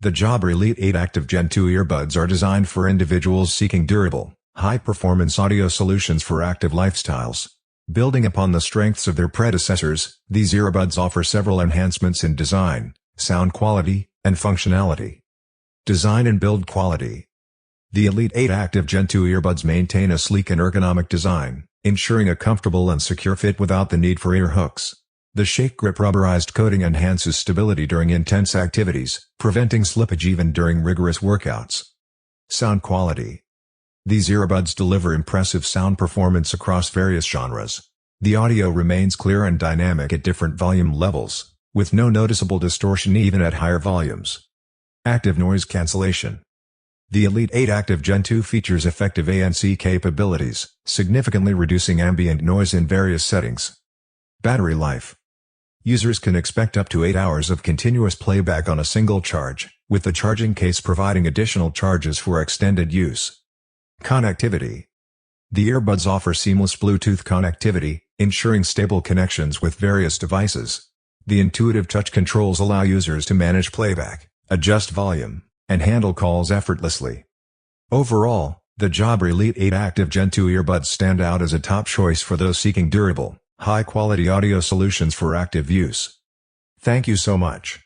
The Jabra Elite 8 Active Gen 2 earbuds are designed for individuals seeking durable, high-performance audio solutions for active lifestyles. Building upon the strengths of their predecessors, these earbuds offer several enhancements in design, sound quality, and functionality. Design and build quality. The Elite 8 Active Gen 2 earbuds maintain a sleek and ergonomic design, ensuring a comfortable and secure fit without the need for ear hooks. The Shake Grip rubberized coating enhances stability during intense activities, preventing slippage even during rigorous workouts. Sound quality. These earbuds deliver impressive sound performance across various genres. The audio remains clear and dynamic at different volume levels, with no noticeable distortion even at higher volumes. Active noise cancellation. The Elite 8 Active Gen 2 features effective ANC capabilities, significantly reducing ambient noise in various settings. Battery life. Users can expect up to 8 hours of continuous playback on a single charge, with the charging case providing additional charges for extended use. Connectivity. The earbuds offer seamless Bluetooth connectivity, ensuring stable connections with various devices. The intuitive touch controls allow users to manage playback, adjust volume, and handle calls effortlessly. Overall, the Jabra Elite 8 Active Gen 2 earbuds stand out as a top choice for those seeking durable, high-quality audio solutions for active use. Thank you so much.